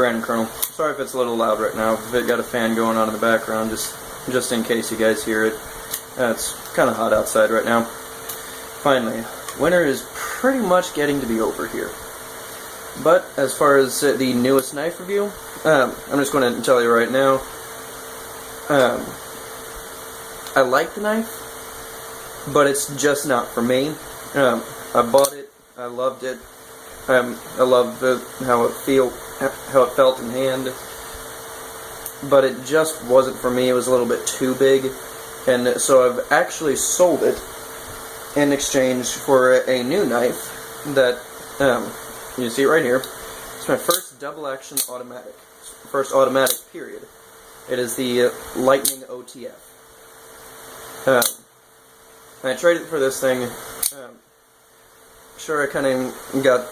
Brandon Colonel. Sorry if it's a little loud right now. I've got a fan going on in the background, just in case you guys hear it. It's kind of hot outside right now. Finally, winter is pretty much getting to be over here. But as far as the newest knife review, I'm just going to tell you right now, I like the knife, but it's just not for me. I bought it, I loved it, I loved how it felt in hand, but it just wasn't for me. It was a little bit too big, and so I've actually sold it in exchange for a new knife that, you see it right here. It's my first double action automatic, first automatic period. It is the Lightning OTF. I traded for this thing. Sure, I kind of got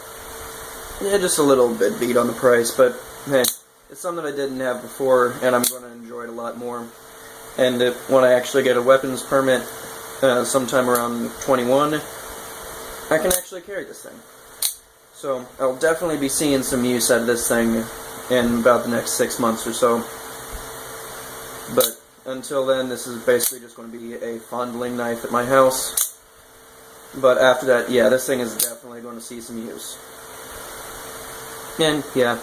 just a little bit beat on the price, but hey, it's something I didn't have before, and I'm going to enjoy it a lot more. And when I actually get a weapons permit, sometime around 21, I can actually carry this thing. So I'll definitely be seeing some use out of this thing in about the next 6 months or so. But until then, this is basically just going to be a fondling knife at my house. But after that, yeah, this thing is definitely going to see some use. And yeah,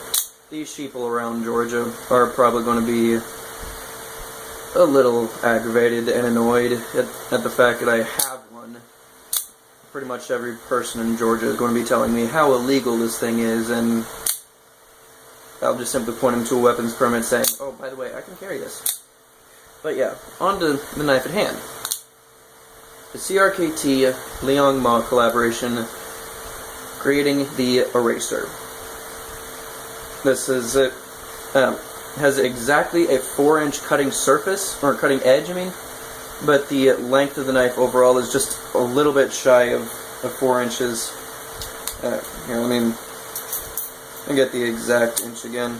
these sheeple around Georgia are probably going to be a little aggravated and annoyed at the fact that I have one. Pretty much every person in Georgia is going to be telling me how illegal this thing is, and I'll just simply point them to a weapons permit saying, oh, by the way, I can carry this. But yeah, on to the knife at hand. The CRKT Liang Ma collaboration, creating the Eraser. This is has exactly a 4-inch cutting surface, or cutting edge, I mean, but the length of the knife overall is just a little bit shy of 4 inches. Here, let me get the exact inch again.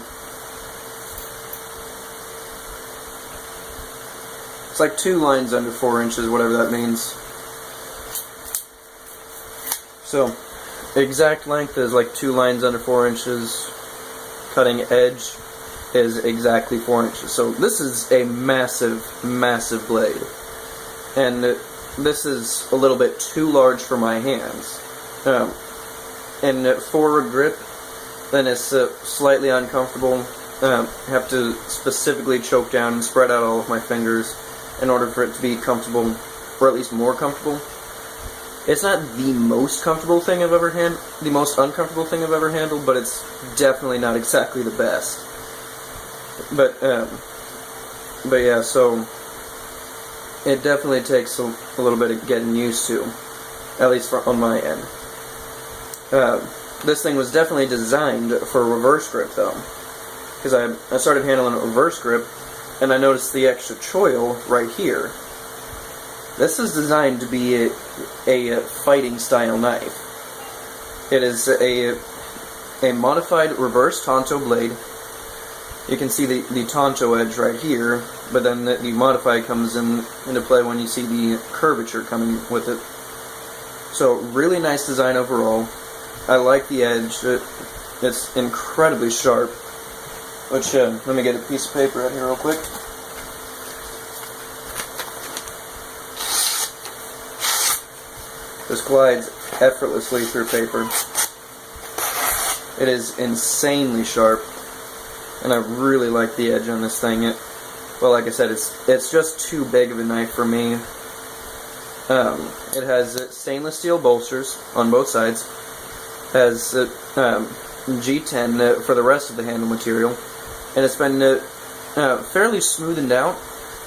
It's like 2 lines under 4 inches, whatever that means. So, the exact length is like 2 lines under 4 inches. Cutting edge is exactly 4 inches. So this is a massive, massive blade. And this is a little bit too large for my hands. And for a grip, then it's slightly uncomfortable. I have to specifically choke down and spread out all of my fingers in order for it to be comfortable, or at least more comfortable. It's not the most comfortable thing I've ever handled, the most uncomfortable thing I've ever handled, but it's definitely not exactly the best. But yeah, so it definitely takes a little bit of getting used to, at least on my end. This thing was definitely designed for a reverse grip, though, because I started handling a reverse grip, and I noticed the extra choil right here. This is designed to be a fighting style knife. It is a modified reverse Tonto blade. You can see the Tonto edge right here, but then the modified comes into play when you see the curvature coming with it. So really nice design overall. I like the edge. It's incredibly sharp. Which, let me get a piece of paper out here real quick. This glides effortlessly through paper. It is insanely sharp, and I really like the edge on this thing. Well, like I said, it's just too big of a knife for me. It has stainless steel bolsters on both sides. It has G10 for the rest of the handle material, and it's been fairly smoothened out,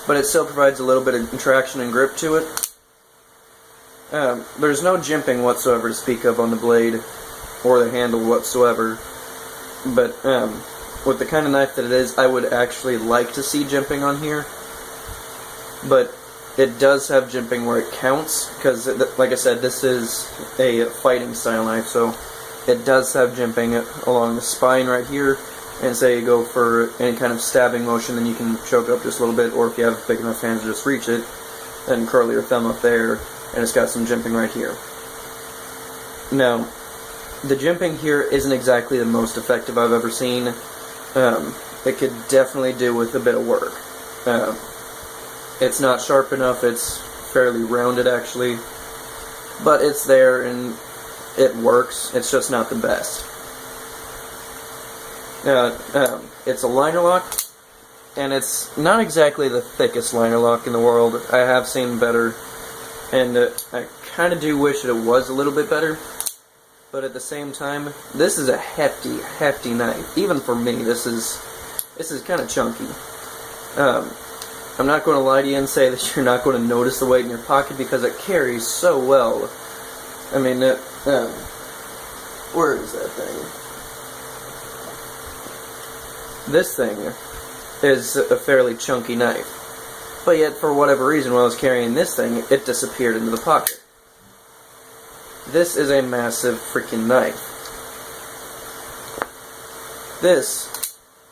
but it still provides a little bit of traction and grip to it. There's no jimping whatsoever to speak of on the blade or the handle whatsoever, but with the kind of knife that it is, I would actually like to see jimping on here, but it does have jimping where it counts, because like I said, this is a fighting style knife, so it does have jimping along the spine right here, and say you go for any kind of stabbing motion, then you can choke up just a little bit, or if you have big enough hands to just reach it, then curl your thumb up there, and it's got some jimping right here. Now, the jimping here isn't exactly the most effective I've ever seen. it could definitely do with a bit of work. It's not sharp enough, it's fairly rounded actually, but it's there and it works, it's just not the best. It's a liner lock, and it's not exactly the thickest liner lock in the world. I have seen better, and I kind of do wish that it was a little bit better, but at the same time, this is a hefty knife. Even for me, this is kind of chunky. I'm not going to lie to you and say that you're not going to notice the weight in your pocket, because it carries so well. I mean, where is that thing? This thing is a fairly chunky knife, but yet for whatever reason while I was carrying this thing, it disappeared into the pocket. This is a massive freaking knife. This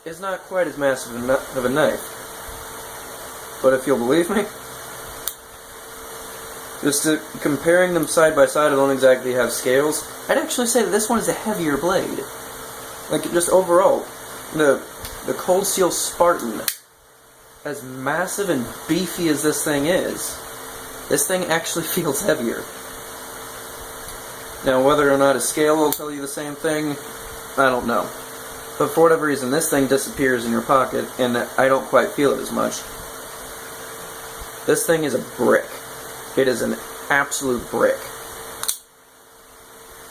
is not quite as massive of a knife, but if you'll believe me, just comparing them side by side, I don't exactly have scales. I'd actually say that this one is a heavier blade. Like, just overall, the Cold Steel Spartan, as massive and beefy as this thing is, this thing actually feels heavier. Now, whether or not a scale will tell you the same thing, I don't know. But for whatever reason, this thing disappears in your pocket, and I don't quite feel it as much. This thing is a brick. It is an absolute brick.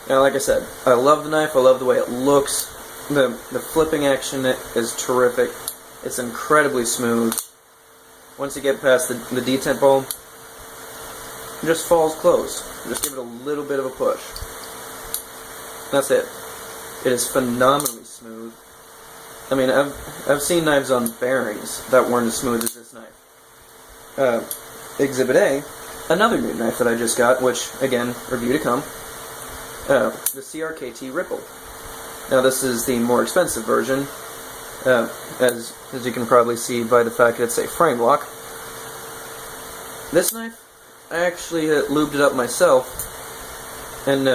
Now, like I said, I love the knife, I love the way it looks. The flipping action is terrific. It's incredibly smooth. Once you get past the detent ball, it just falls closed. Just give it a little bit of a push. That's it. It is phenomenally smooth. I mean, I've seen knives on bearings that weren't as smooth as this knife. Exhibit A, another new knife that I just got, which, again, review to come. The CRKT Ripple. Now, this is the more expensive version, as you can probably see by the fact that it's a frame lock. This knife, I actually lubed it up myself, and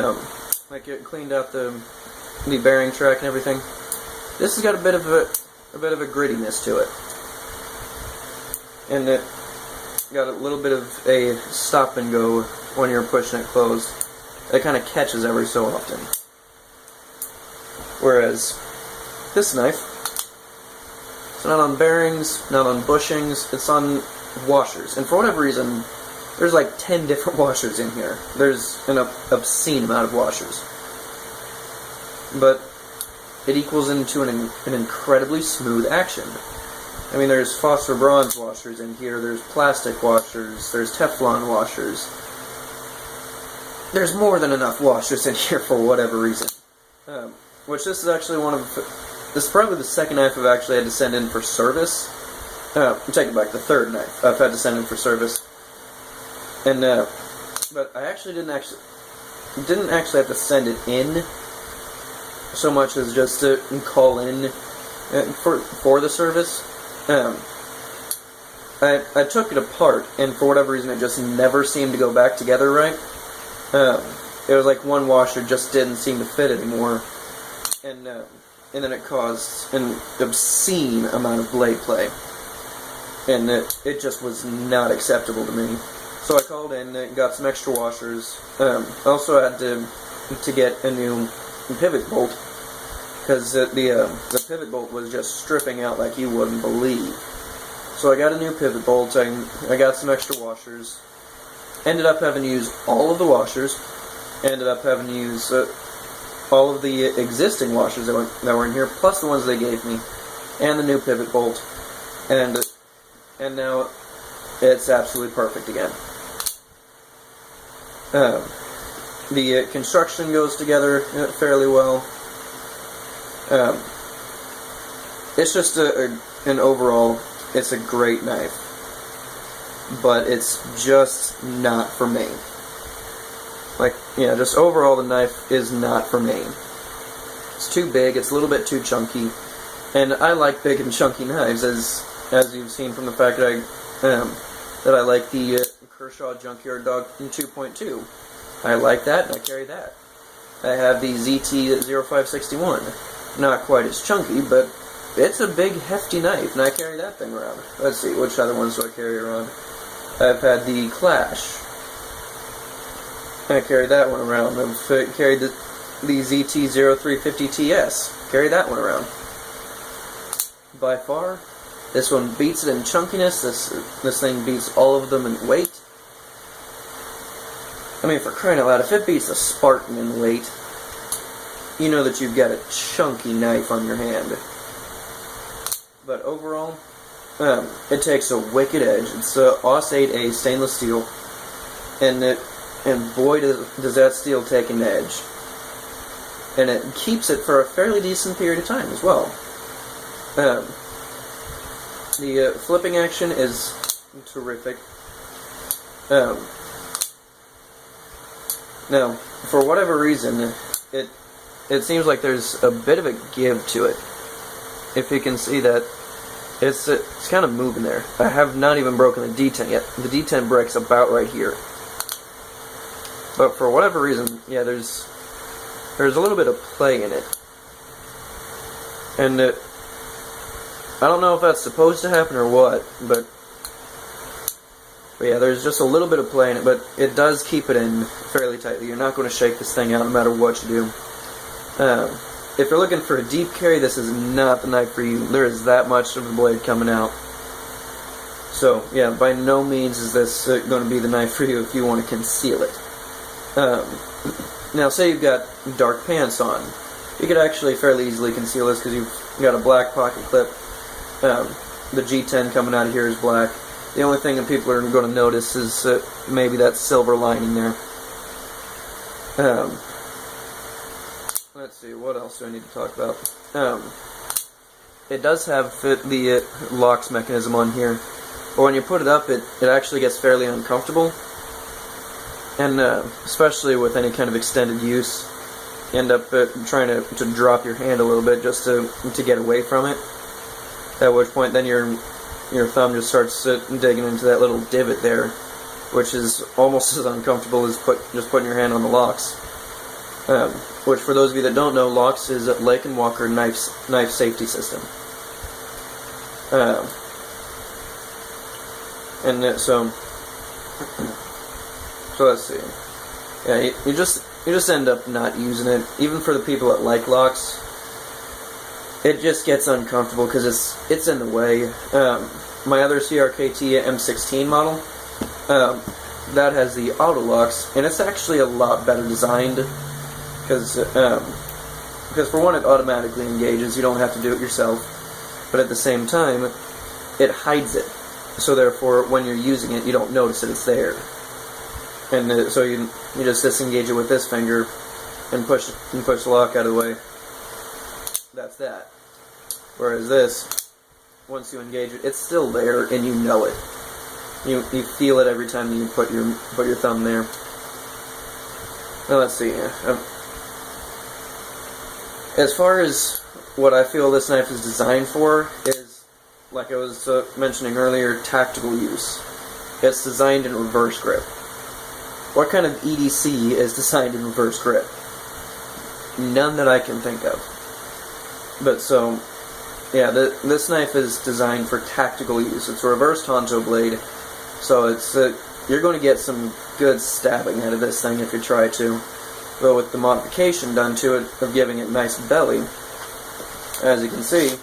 like it cleaned out the bearing track and everything. This has got a bit of a grittiness to it, and it got a little bit of a stop and go when you're pushing it closed. It kind of catches every so often. Whereas this knife, it's not on bearings, not on bushings, it's on washers. And for whatever reason, there's like 10 different washers in here. There's an obscene amount of washers. But it equals into an incredibly smooth action. I mean, there's phosphor bronze washers in here, there's plastic washers, there's Teflon washers. There's more than enough washers in here for whatever reason. Which this is actually this is probably the second knife I've actually had to send in for service. I take it back, the third knife I've had to send in for service. And, but I actually didn't actually have to send it in so much as just to call in for the service. I took it apart, and for whatever reason it just never seemed to go back together right. It was like one washer just didn't seem to fit anymore. And then it caused an obscene amount of blade play. And it just was not acceptable to me. So I called in and got some extra washers. Also had to get a new pivot bolt, because the pivot bolt was just stripping out like you wouldn't believe. So I got a new pivot bolt, I got some extra washers, ended up having to use all of the washers, ended up having to use all of the existing washers that were in here, plus the ones they gave me, and the new pivot bolt, and now it's absolutely perfect again. The construction goes together fairly well. It's just an overall, it's a great knife, but it's just not for me. Like, yeah, just overall the knife is not for me. It's too big, it's a little bit too chunky, and I like big and chunky knives, as you've seen from the fact that I like the Kershaw Junkyard Dog 2.2. I like that, and I carry that. I have the ZT-0561. Not quite as chunky, but it's a big, hefty knife, and I carry that thing around. Let's see, which other ones do I carry around? I've had the Clash. I carry that one around. I've carried the ZT-0350TS. Carry that one around. By far, this one beats it in chunkiness. This thing beats all of them in weight. I mean, for crying out loud, if it beats the Spartan in weight, you know that you've got a chunky knife on your hand. But overall, it takes a wicked edge. It's a AUS 8A stainless steel, and boy does that steel take an edge. And it keeps it for a fairly decent period of time as well. The flipping action is terrific. Now, for whatever reason, it seems like there's a bit of a give to it. If you can see that, it's kind of moving there. I have not even broken the D10 yet. The D10 breaks about right here. But for whatever reason, yeah, there's a little bit of play in it. And I don't know if that's supposed to happen or what, but yeah, there's just a little bit of play in it, but it does keep it in fairly tightly. You're not going to shake this thing out no matter what you do. If you're looking for a deep carry, this is not the knife for you. There is that much of the blade coming out. So, yeah, by no means is this going to be the knife for you if you want to conceal it. Now, say you've got dark pants on. You could actually fairly easily conceal this because you've got a black pocket clip. The G10 coming out of here is black. The only thing that people are going to notice is maybe that silver lining there. Let's see, what else do I need to talk about? It does have the locks mechanism on here, but when you put it up, it actually gets fairly uncomfortable. And especially with any kind of extended use, you end up trying to drop your hand a little bit just to get away from it. At which point, then your thumb just starts digging into that little divot there, which is almost as uncomfortable as just putting your hand on the locks. Which, for those of you that don't know, locks is a Lake & Walker knife safety system. So let's see. Yeah, you just end up not using it. Even for the people that like locks, it just gets uncomfortable because it's in the way. My other CRKT M16 model, that has the auto locks, and it's actually a lot better designed because for one, it automatically engages. You don't have to do it yourself, but at the same time, it hides it. So therefore, when you're using it, you don't notice that it's there. And so you just disengage it with this finger and push the lock out of the way. That's that. Whereas this, once you engage it, it's still there and you know it. You feel it every time you put your thumb there. Now let's see. As far as what I feel this knife is designed for is, like I was mentioning earlier, tactical use. It's designed in reverse grip. What kind of EDC is designed in reverse grip? None that I can think of. But so, yeah, this knife is designed for tactical use. It's a reverse Tonto blade, so it's you're going to get some good stabbing out of this thing if you try to. But with the modification done to it of giving it nice belly, as you can see,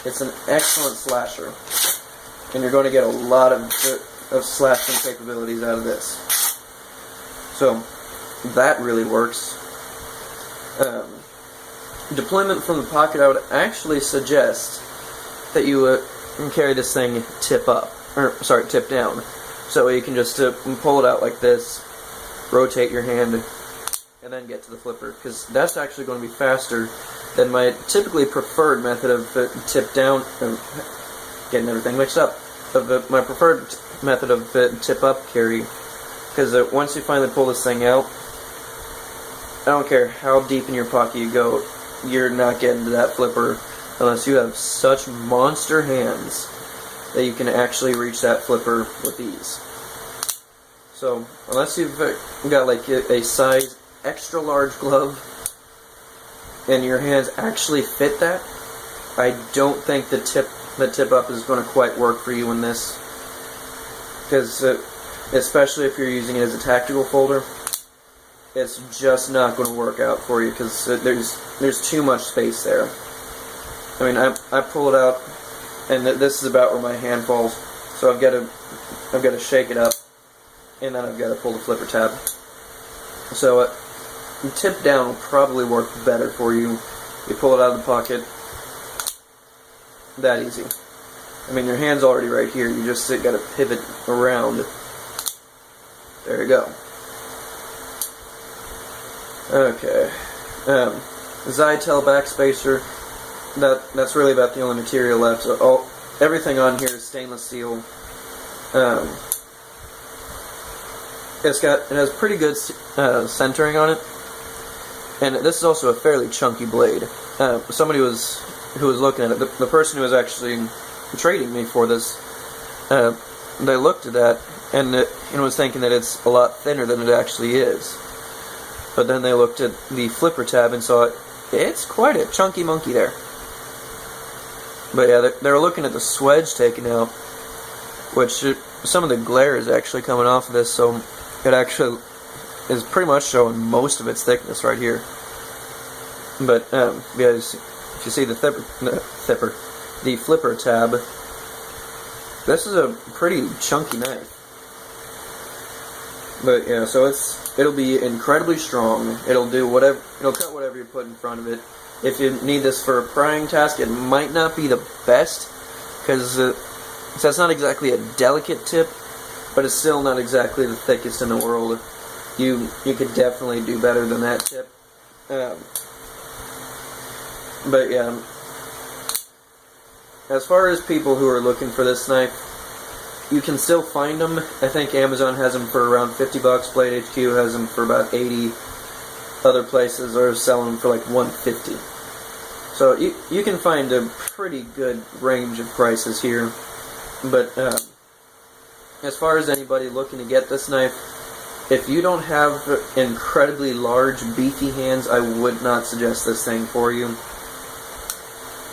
it's an excellent slasher, and you're going to get a lot of slashing capabilities out of this. So that really works. Deployment from the pocket, I would actually suggest that you carry this thing tip down. So you can just pull it out like this, rotate your hand, and then get to the flipper, because that's actually going to be faster than my typically preferred method of tip down, getting everything mixed up, my preferred method of tip up carry, because once you finally pull this thing out, I don't care how deep in your pocket you go, you're not getting to that flipper unless you have such monster hands that you can actually reach that flipper with ease. So, unless you've got like a size extra large glove and your hands actually fit that, I don't think the tip up is going to quite work for you in this, because especially if you're using it as a tactical folder, it's just not going to work out for you because there's too much space there. I mean, I pull it out, and this is about where my hand falls, so I've got to shake it up, and then I've got to pull the flipper tab. So tip down will probably work better for you. You pull it out of the pocket, that easy. I mean, your hand's already right here. You just got to pivot around. There you go. Okay. Zytel backspacer. That's really about the only material left. So everything on here is stainless steel. It has pretty good centering on it, and this is also a fairly chunky blade. Somebody who was looking at it, the person who was actually trading me for this, they looked at that and was thinking that it's a lot thinner than it actually is. But then they looked at the flipper tab and saw it's quite a chunky monkey there. But yeah, they were looking at the swedge taken out, which some of the glare is actually coming off of this, so it actually is pretty much showing most of its thickness right here. But guys, if you see the flipper tab, this is a pretty chunky knife. But yeah, so it'll be incredibly strong. It'll cut whatever you put in front of it. If you need this for a prying task, it might not be the best, because it's not exactly a delicate tip, but it's still not exactly the thickest in the world. You could definitely do better than that tip. But yeah, as far as people who are looking for this knife, you can still find them. I think Amazon has them for around $50. Blade HQ has them for about $80. Other places are selling them for like $150. So you can find a pretty good range of prices here. But as far as anybody looking to get this knife, if you don't have incredibly large, beefy hands, I would not suggest this thing for you.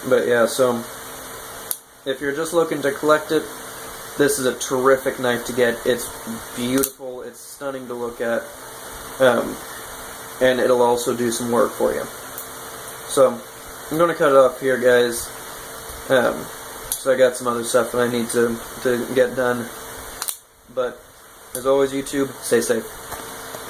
But yeah, so if you're just looking to collect it, this is a terrific knife to get. It's beautiful, it's stunning to look at, and it'll also do some work for you. So I'm going to cut it off here, guys. So I got some other stuff that I need to get done. But as always, YouTube, stay safe.